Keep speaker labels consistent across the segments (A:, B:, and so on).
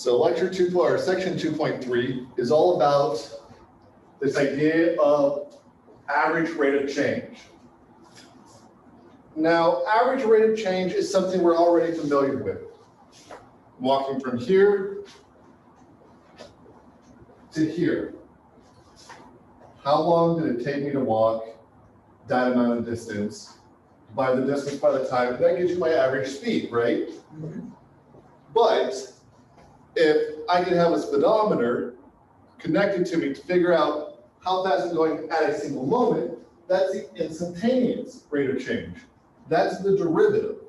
A: So lecture 2, or section 2.3 is all about this idea of average rate of change. Now, average rate of change is something we're already familiar with. Walking from here to here. How long did it take me to walk that amount of distance? By the distance by the time, that gives you my average speed, right? Mm-hmm. But if I can have a speedometer connected to me to figure out how fast I'm going at a single moment, that's the instantaneous rate of change. That's the derivative.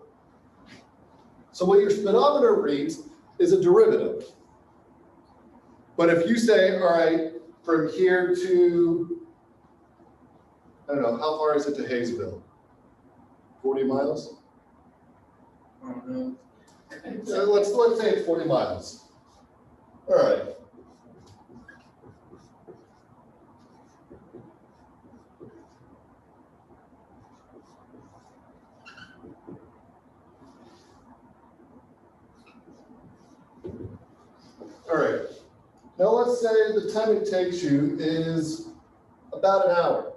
A: So what your speedometer reads is a derivative. But if you say, all right, from here to, I don't know, how far is it to Hayesville? 40 miles?
B: I don't know.
A: Let's say it's 40 miles. All right. All right. Now let's say the time it takes you is about an hour.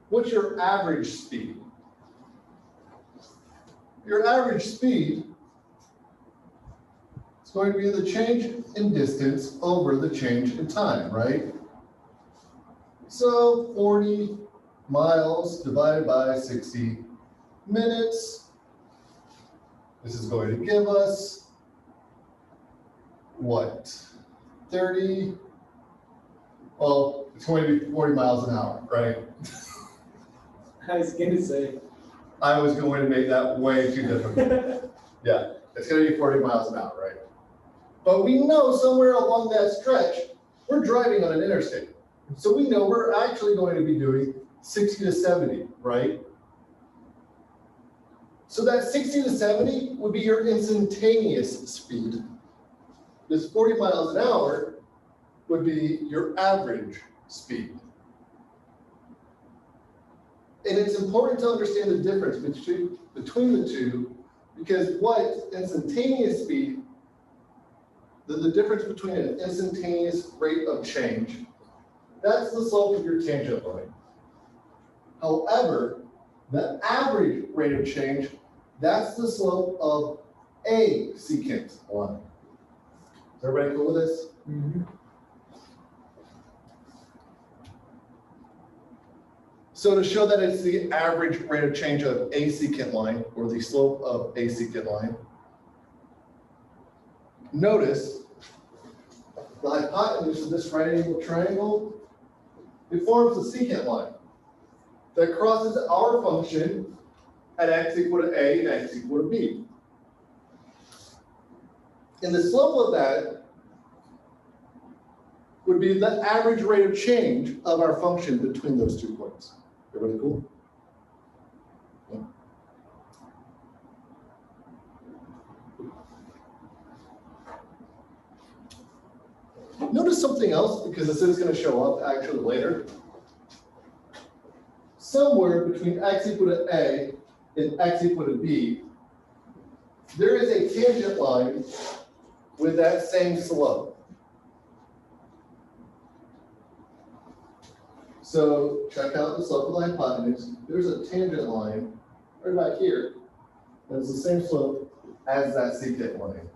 A: What's your average speed? Your average speed is going to be the change in distance over the change in time, right? So 40 miles divided by 60 minutes. This is going to give us what? 30, well, it's going to be 40 miles an hour, right?
B: I was gonna say.
A: I was going to make that way too difficult. Yeah, it's going to be 40 miles an hour, right? But we know somewhere along that stretch, we're driving on an interstate. So we know we're actually going to be doing 60 to 70, right? So that 60 to 70 would be your instantaneous speed. This 40 miles an hour would be your average speed. And it's important to understand the difference between the two, because what instantaneous speed, the difference between an instantaneous rate of change, that's the slope of your tangent line. However, the average rate of change, that's the slope of a secant line. Is everybody cool with this?
B: Mm-hmm.
A: So to show that it's the average rate of change of a secant line, or the slope of a secant line, notice the hypotenuse of this right angle triangle, it forms a secant line that crosses our function at x equal to a and x equal to b. And the slope of that would be the average rate of change of our function between those 2 points. Everybody cool? Yeah. Notice something else, because this is going to show up actually later. Somewhere between x equal to a and x equal to b, there is a tangent line with that same slope. So check out the slope of the hypotenuse. There's a tangent line right back here. And it's the same slope as that secant line.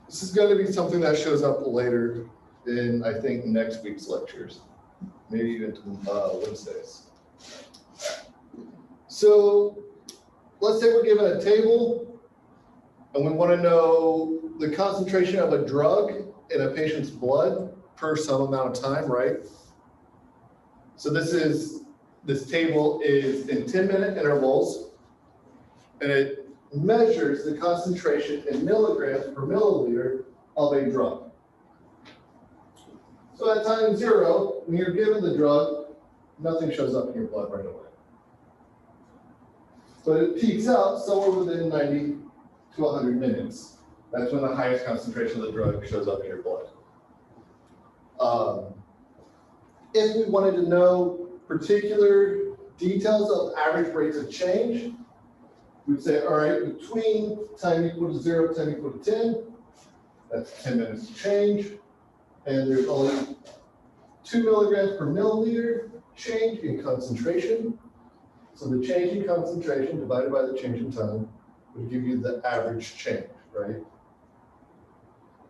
A: This is going to be something that shows up later in, I think, next week's lectures, maybe even Wednesdays. So let's say we're given a table and we want to know the concentration of a drug in a patient's blood per some amount of time, right? So this table is in 10-minute intervals, and it measures the concentration in milligrams per milliliter of a drug. So at time 0, when you're given the drug, nothing shows up in your blood right away. But it peaks out somewhere within 90 to 100 minutes. That's when the highest concentration of the drug shows up in your blood. If we wanted to know particular details of average rates of change, we'd say, all right, between time equal to 0, time equal to 10, that's 10 minutes of change. And there's only 2 milligrams per milliliter change in concentration. So the change in concentration divided by the change in time would give you the average change, right?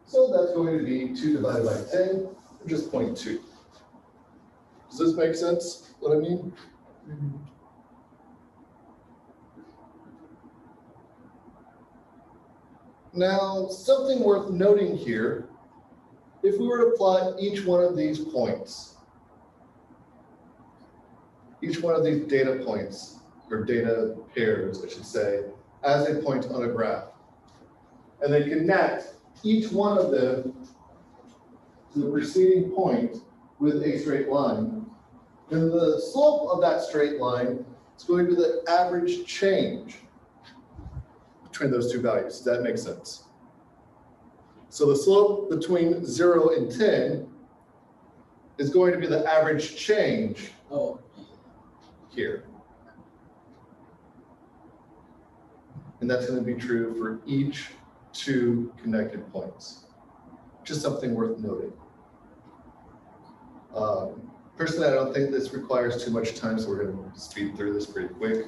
A: So that's going to be 2 divided by 10, or just 0.2. Does this make sense, what I mean? Now, something worth noting here, if we were to plot each one of these points, each one of these data points, or data pairs, I should say, as a point on a graph, and then connect each one of them to the preceding point with a straight line, then the slope of that straight line is going to be the average change between those two values. Does that make sense? So the slope between 0 and 10 is going to be the average change here. And that's going to be true for each 2 connected points. Just something worth noting. Personally, I don't think this requires too much time, so we're going to speed through this pretty quick.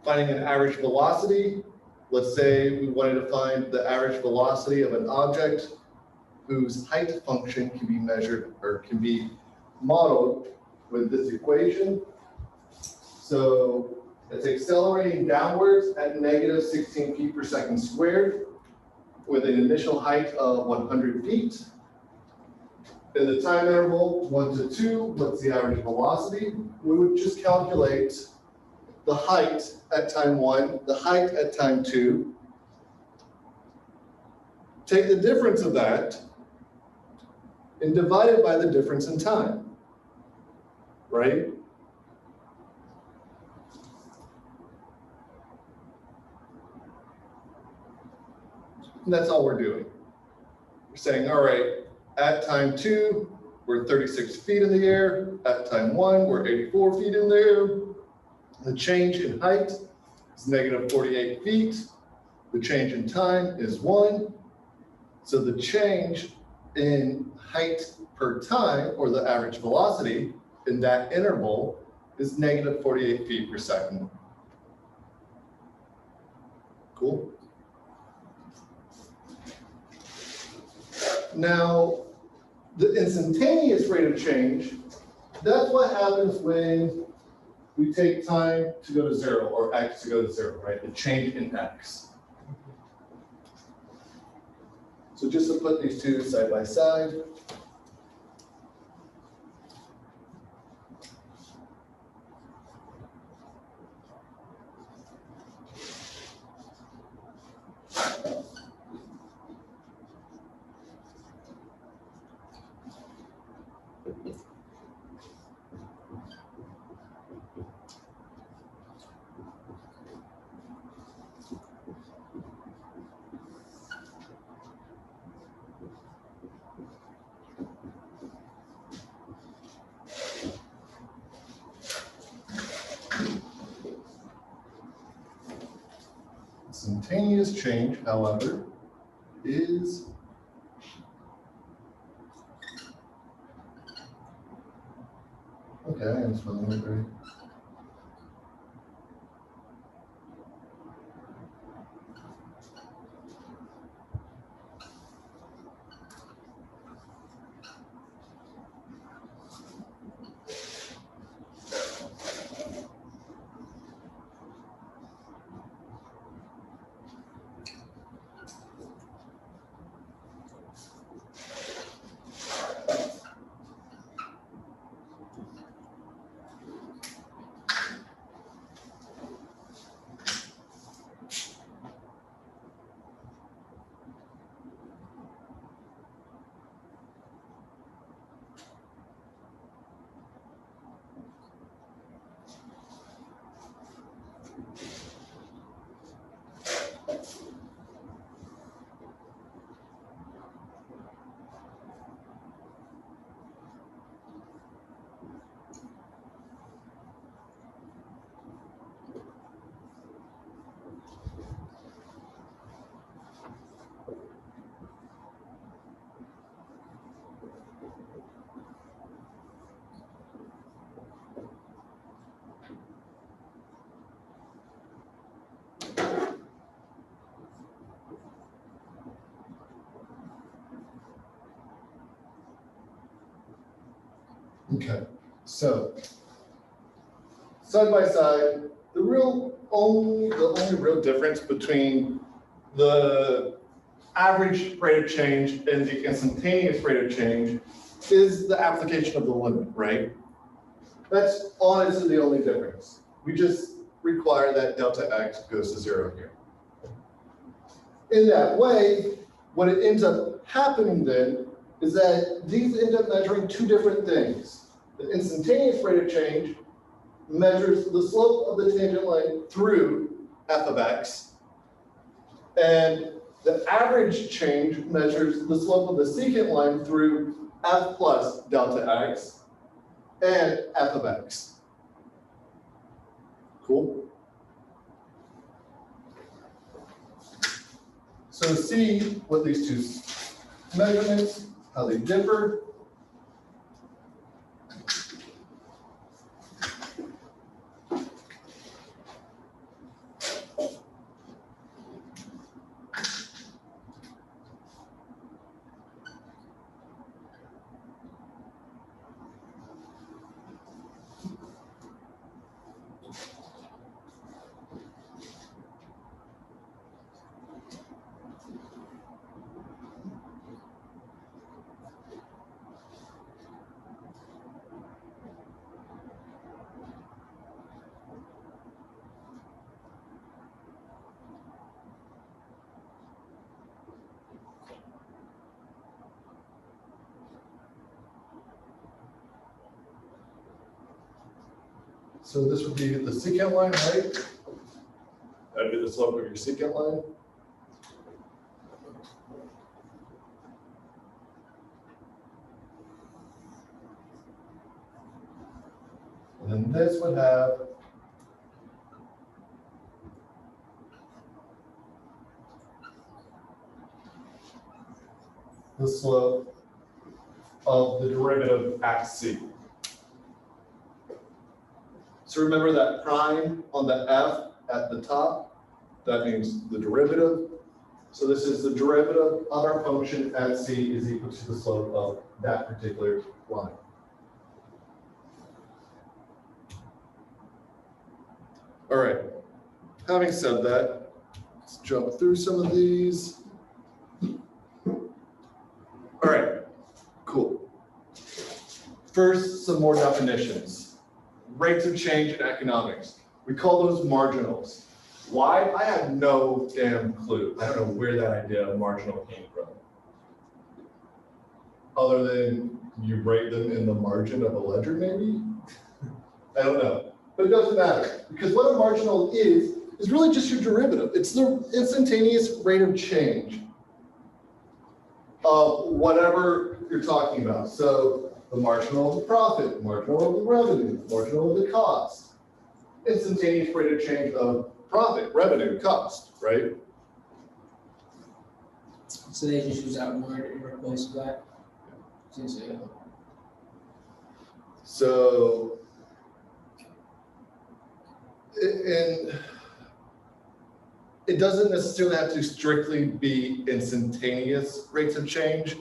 A: Finding an average velocity. Let's say we wanted to find the average velocity of an object whose height function can be measured or can be modeled with this equation. So it's accelerating downwards at negative 16 feet per second squared with an initial height of 100 feet. In the time interval 1 to 2, what's the average velocity? We would just calculate the height at time 1, the height at time 2. Take the difference of that and divide it by the difference in time, right? And that's all we're doing. We're saying, all right, at time 2, we're 36 feet in the air. At time 1, we're 84 feet in the air. The change in height is negative 48 feet. The change in time is 1. So the change in height per time, or the average velocity in that interval, is negative 48 feet per second. Cool. Now, the instantaneous rate of change, that's what happens when we take time to go to 0 or x to go to 0, right? The change in x. So just to put these two side by side. Instantaneous change, however, is okay, I'm spelling it right. Okay, so side by side, the only real difference between the average rate of change and the instantaneous rate of change is the application of the limit, right? That's honestly the only difference. We just require that delta x goes to 0 here. In that way, what it ends up happening then is that these end up measuring two different things. The instantaneous rate of change measures the slope of the tangent line through f of x, and the average change measures the slope of the secant line through f plus delta x and f of x. Cool? So see what these two measurements, how they differ. So this would be the secant line, right? That'd be the slope of your secant line. And then this would have the slope of the derivative at c. So remember that prime on the f at the top, that means the derivative. So this is the derivative of our function at c is equal to the slope of that particular line. All right, having said that, let's jump through some of these. All right, cool. First, some more definitions. Rates of change in economics. We call those marginals. Why? I have no damn clue. I don't know where that idea of marginal came from. Other than you write them in the margin of a ledger, maybe? I don't know. But it doesn't matter, because what a marginal is really just your derivative. It's the instantaneous rate of change of whatever you're talking about. So the marginal of the profit, marginal of the revenue, marginal of the cost. Instantaneous rate of change of profit, revenue, cost, right?
B: So they just use that word in replace of that?
A: So, and it doesn't necessarily have to strictly be instantaneous rates of change,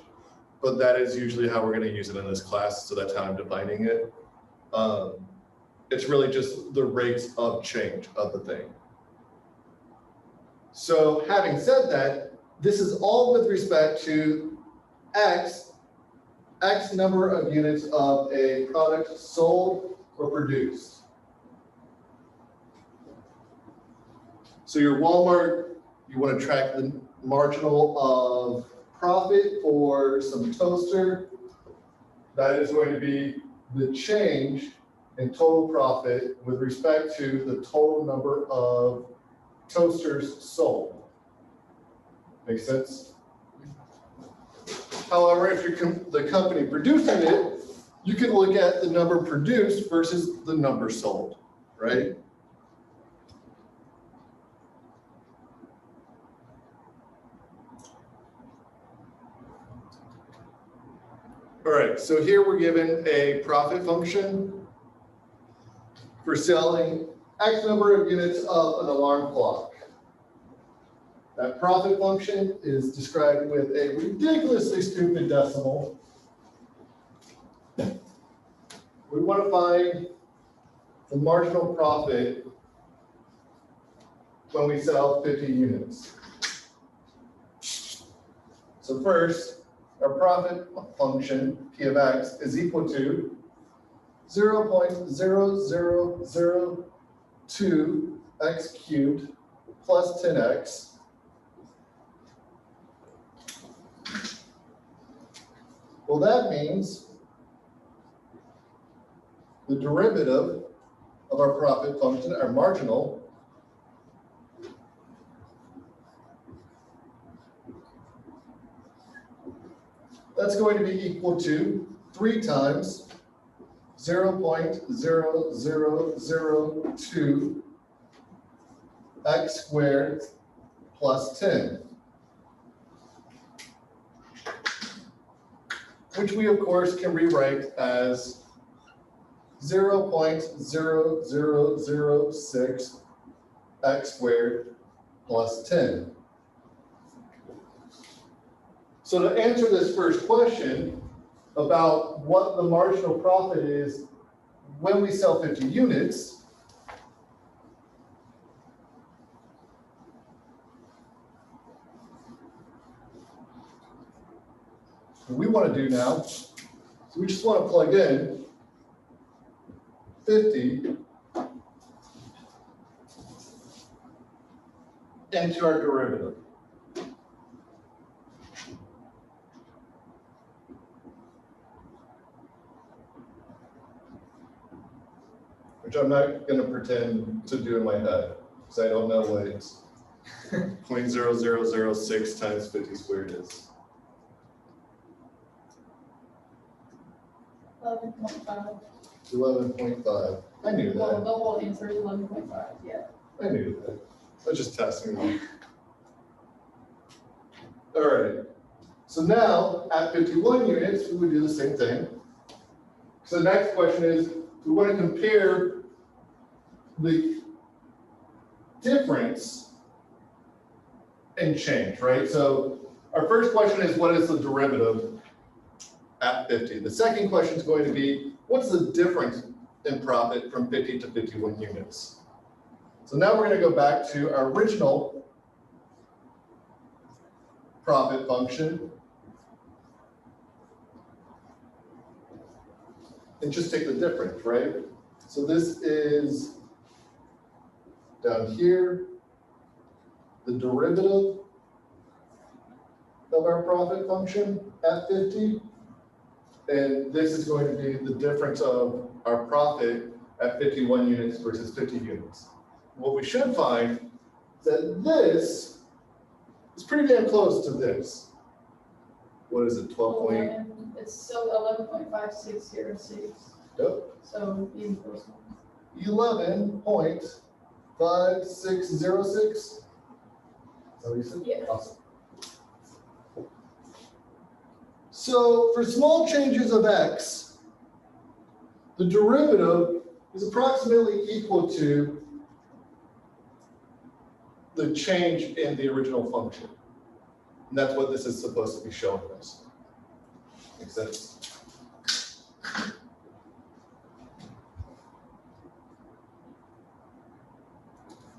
A: but that is usually how we're going to use it in this class, so that's how I'm defining it. It's really just the rates of change of the thing. So having said that, this is all with respect to X number of units of a product sold or produced. So your Walmart, you want to track the marginal of profit for some toaster. That is going to be the change in total profit with respect to the total number of toasters sold. Make sense? However, if you're the company producing it, you can look at the number produced versus the number sold, right? All right, so here we're given a profit function for selling X number of units of an alarm clock. That profit function is described with a ridiculously stupid decimal. we want to find the marginal profit when we sell 50 units. So first, our profit function, P of X, is equal to 0.0002 x cubed plus 10x well, that means the derivative of our profit function, our marginal, that's going to be equal to 3 times 0.0002 x squared plus 10, which we of course can rewrite as 0.0006 x squared plus 10. So to answer this first question about what the marginal profit is when we sell 50 units, what we want to do now, so we just want to plug in 50 into our derivative. Which I'm not going to pretend to do in my head, because I don't know what it's 0.0006 times 50 squared is.
C: 11.5.
A: 11.5. I knew
C: Well,
A: that.
C: the whole answer is 11.5, yeah.
A: I knew that. I was just testing you. All right. So now at 51 units, we would do the same thing. So the next question is, we want to compare the difference in change, right? So our first question is, what is the derivative at 50? The second question is going to be, what's the difference in profit from 50 to 51 units? So now we're going to go back to our original profit function and just take the difference, right? So this is down here, the derivative of our profit function at 50. And this is going to be the difference of our profit at 51 units versus 50 units. What we should find is that this is pretty damn close to this. What is it, 12 point?
C: It's so 11.5606.
A: Yep.
C: So even closer.
A: 11.5606. Is that what you said?
C: Yeah.
A: Awesome. So for small changes of x, the derivative is approximately equal to the change in the original function. And that's what this is supposed to be showing us. Makes sense?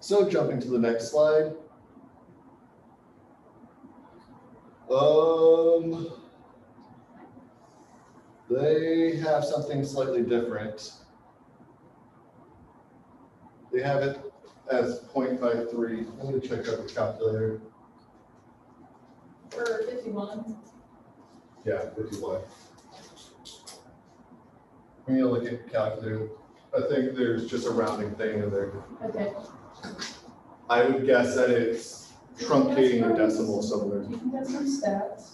A: So jumping to the next slide. They have something slightly different. They have it as 0.53. I'm going to check out the calculator.
C: For 51.
A: Yeah, 51. When you look at the calculator, I think there's just a rounding thing in there.
C: Okay.
A: I would guess that it's truncating a decimal somewhere.
C: You can get some stats.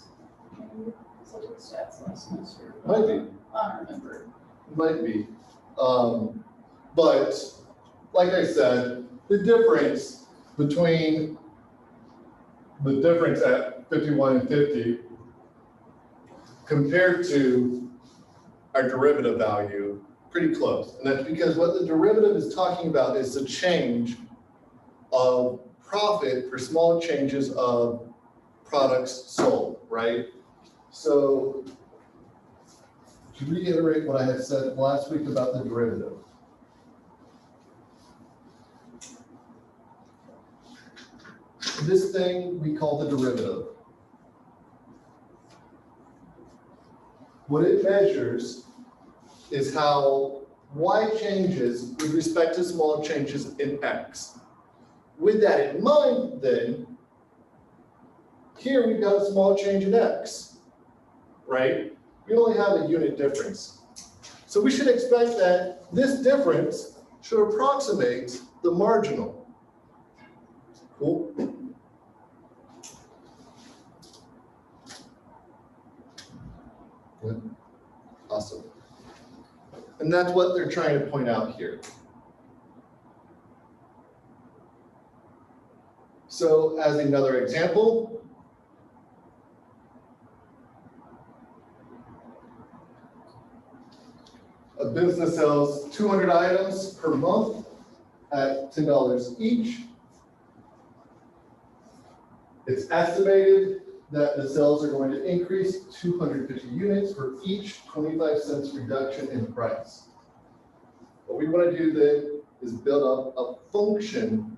C: Maybe. So I took stats last semester.
A: Might be.
C: I don't remember.
A: Might be. But like I said, the difference between the difference at 51 and 50 compared to our derivative value, pretty close. And that's because what the derivative is talking about is the change of profit for small changes of products sold, right? So to reiterate what I had said last week about the derivative. This thing we call the derivative. What it measures is how y changes with respect to small changes in x. With that in mind, then, here we've got a small change in x, right? We only have a unit difference. So we should expect that this difference should approximate the marginal. Cool? Good. Awesome. And that's what they're trying to point out here. So as another example, a business sells 200 items per month at $10 each. It's estimated that the sales are going to increase 250 units for each 25 cents reduction in price. What we want to do then is build up a function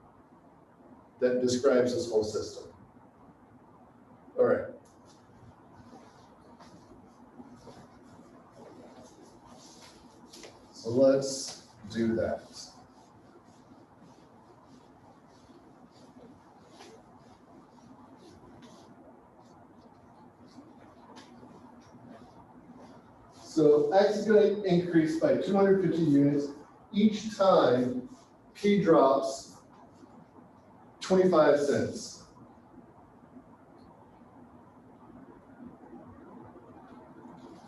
A: that describes this whole system. All right. So let's do that. So X is going to increase by 250 units each time P drops 25 cents.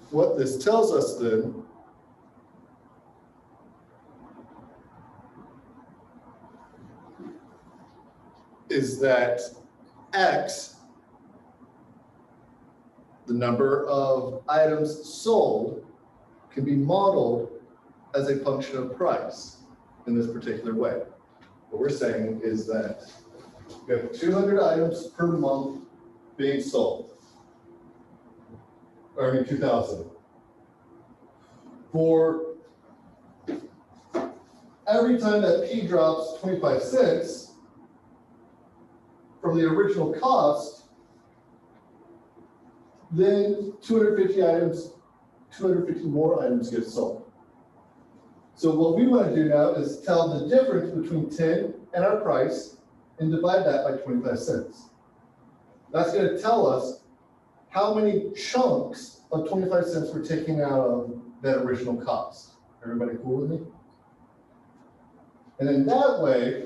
A: What this tells us then is that X, the number of items sold, can be modeled as a function of price in this particular way. What we're saying is that we have 200 items per month being sold. Or I mean 2,000. For every time that P drops 25 cents from the original cost, then 250 items, 250 more items get sold. So what we want to do now is tell the difference between 10 and our price and divide that by 25 cents. That's going to tell us how many chunks of 25 cents we're taking out of that original cost. Everybody cool with me? And in that way,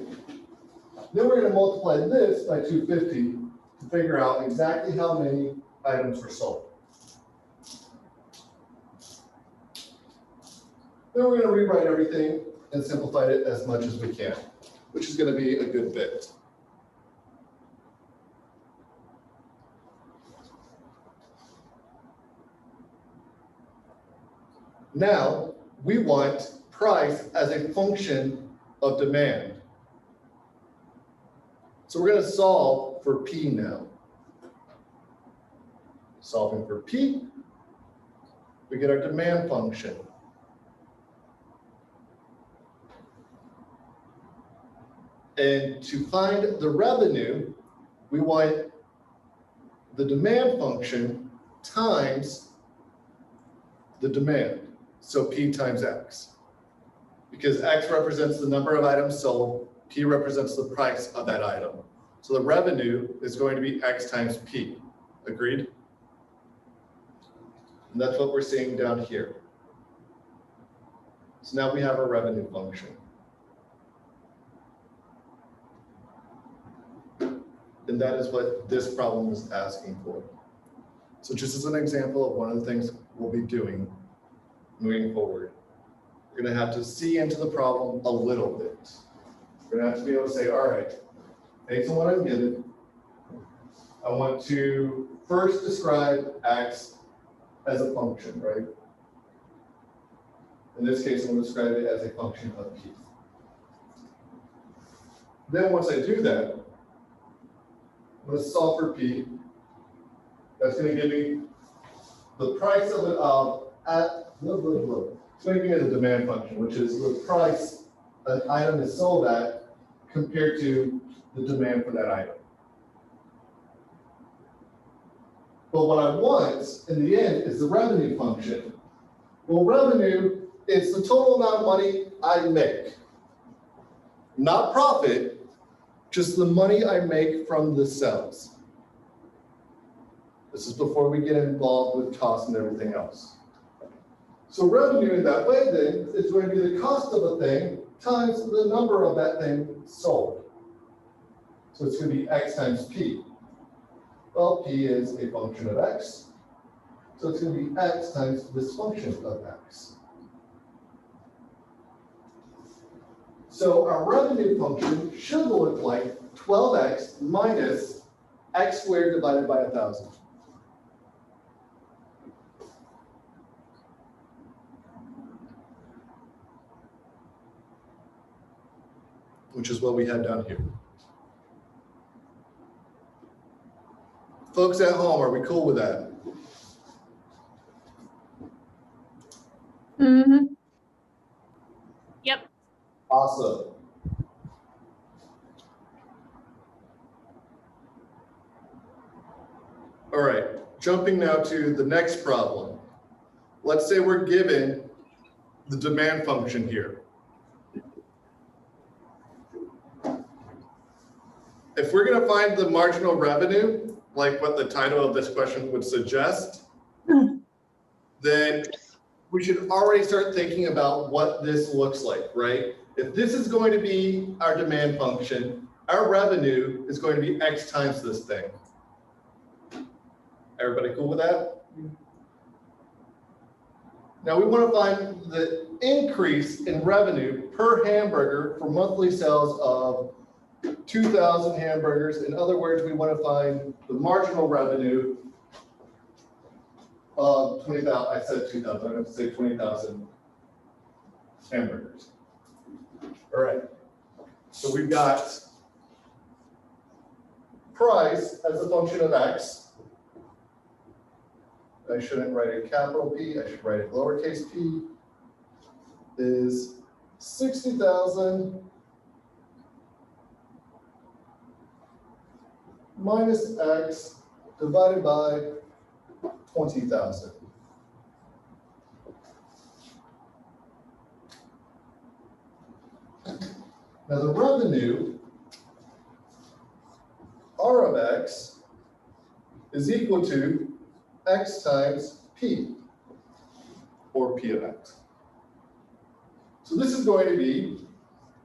A: then we're going to multiply this by 250 to figure out exactly how many items were sold. Then we're going to rewrite everything and simplify it as much as we can, which is going to be a good bit. Now, we want price as a function of demand. So we're going to solve for P now. Solving for P, we get our demand function. And to find the revenue, we want the demand function times the demand. So P times X. Because X represents the number of items sold, P represents the price of that item. So the revenue is going to be X times P. Agreed? And that's what we're seeing down here. So now we have a revenue function. And that is what this problem is asking for. So just as an example of one of the things we'll be doing moving forward, we're going to have to see into the problem a little bit. We're going to have to be able to say, all right, based on what I'm given, I want to first describe X as a function, right? In this case, I'm going to describe it as a function of P. Then once I do that, I'm going to solve for P. That's going to give me the price of it It's making it a demand function, which is the price an item is sold at compared to the demand for that item. But what I want in the end is the revenue function. Well, revenue is the total amount of money I make. Not profit, just the money I make from the sales. This is before we get involved with cost and everything else. So revenue in that way then is going to be the cost of a thing times the number of that thing sold. So it's going to be X times P. Well, P is a function of X. So it's going to be X times this function of X. So our revenue function should look like 12X minus X squared divided by 1,000. Which is what we had down here. Folks at home, are we cool with that?
D: Mm-hmm. Yep.
A: Awesome. All right, jumping now to the next problem. Let's say we're given the demand function here. If we're going to find the marginal revenue, like what the title of this question would suggest, then we should already start thinking about what this looks like, right? If this is going to be our demand function, our revenue is going to be X times this thing. Everybody cool with that? Now we want to find the increase in revenue per hamburger for monthly sales of 2,000 hamburgers. In other words, we want to find the marginal revenue of 20,000. I said 2,000. I'm going to say 20,000 hamburgers. All right. So we've got price as a function of X. I shouldn't write a capital P. I should write a lowercase p. Is 60,000 minus X divided by 20,000. Now the revenue, R of X, is equal to X times P, or P of X. So this is going to be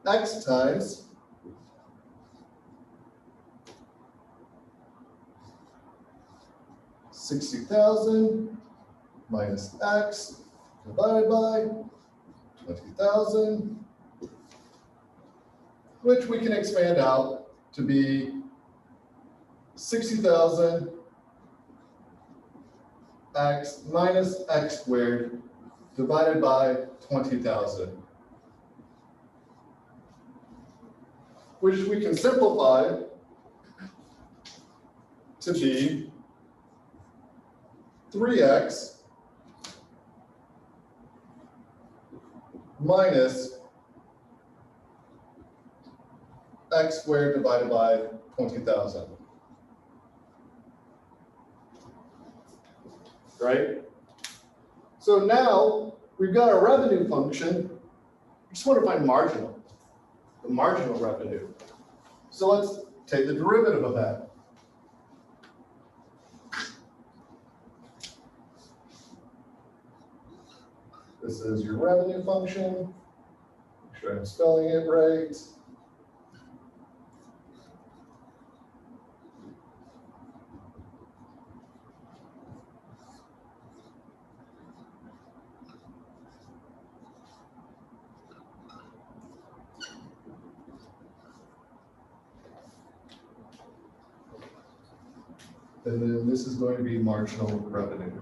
A: X times 60,000 minus X divided by 20,000, which we can expand out to be 60,000 X minus X squared divided by 20,000, which we can simplify to be 3X minus X squared divided by 20,000. Right? So now we've got our revenue function. We just want to find marginal, the marginal revenue. So let's take the derivative of that. This is your revenue function. Make sure I'm spelling it right. And then this is going to be marginal revenue.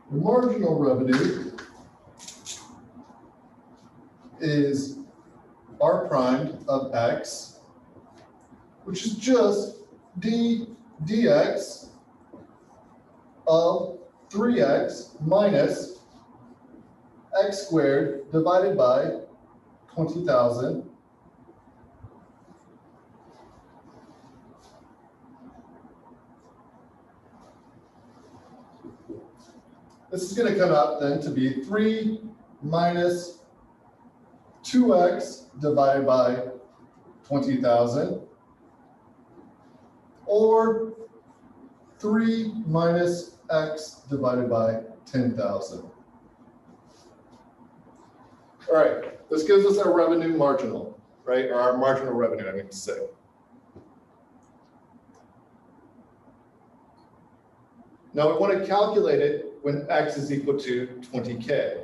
A: The marginal revenue is R prime of X which is just d dx of 3x minus x squared divided by 20,000 This is going to come out then to be 3 minus 2x divided by 20,000, or 3 minus x divided by 10,000. All right, this gives us our revenue marginal, right? Or our marginal revenue, I mean to say. Now we want to calculate it when x is equal to 20K.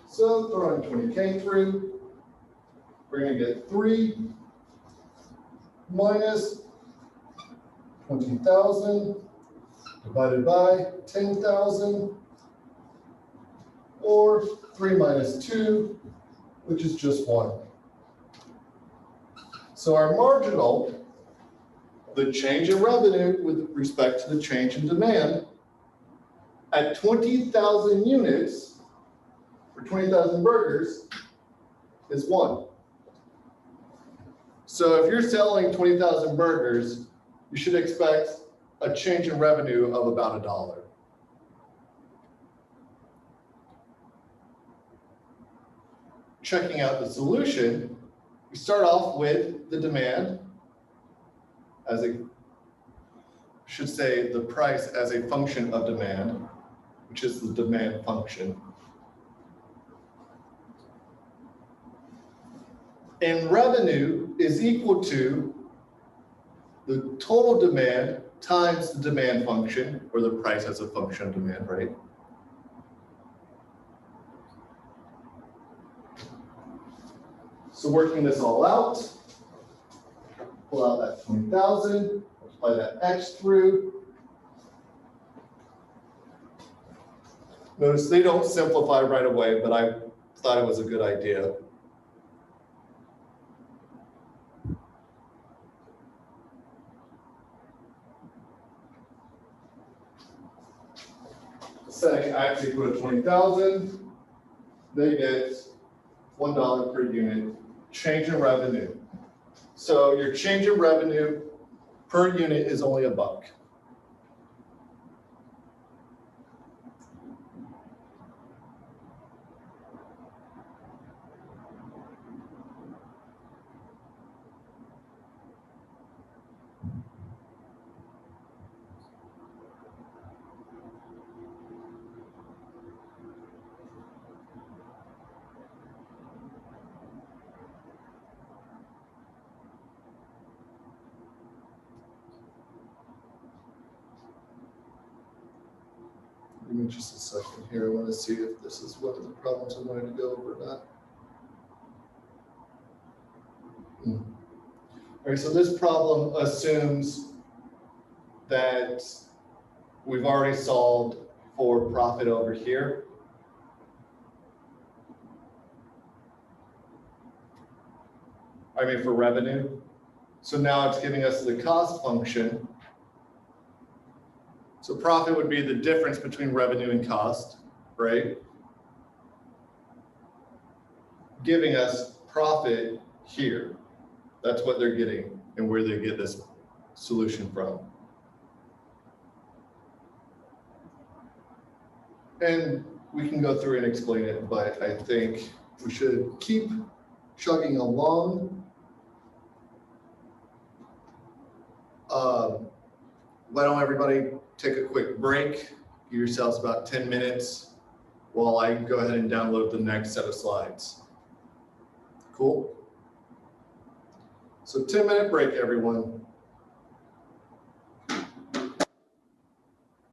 A: So throwing 20K through, we're going to get 3 minus 20,000 divided by 10,000, or 3 minus 2, which is just 1. So our marginal, the change in revenue with respect to the change in demand, at 20,000 units, for 20,000 burgers, is 1. So if you're selling 20,000 burgers, you should expect a change in revenue of about $1. Checking out the solution, we start off with the demand as a, should say the price as a function of demand, which is the demand function. And revenue is equal to the total demand times the demand function, or the price as a function of demand, right? So working this all out, pull out that 20,000, apply that x through. Notice they don't simplify right away, but I thought it was a good idea. Setting x equal to 20,000, they get $1 per unit change in revenue. So your change in revenue per unit is only $1. Give me just a second here. I want to see if this is one of the problems I wanted to go over or not. All right, so this problem assumes that we've already solved for profit over here. I mean for revenue. So now it's giving us the cost function. So profit would be the difference between revenue and cost, right? Giving us profit here. That's what they're getting and where they get this solution from. And we can go through and explain it, but I think we should keep chugging along. Why don't everybody take a quick break, give yourselves about 10 minutes while I go ahead and download the next set of slides. Cool? So 10-minute break, everyone.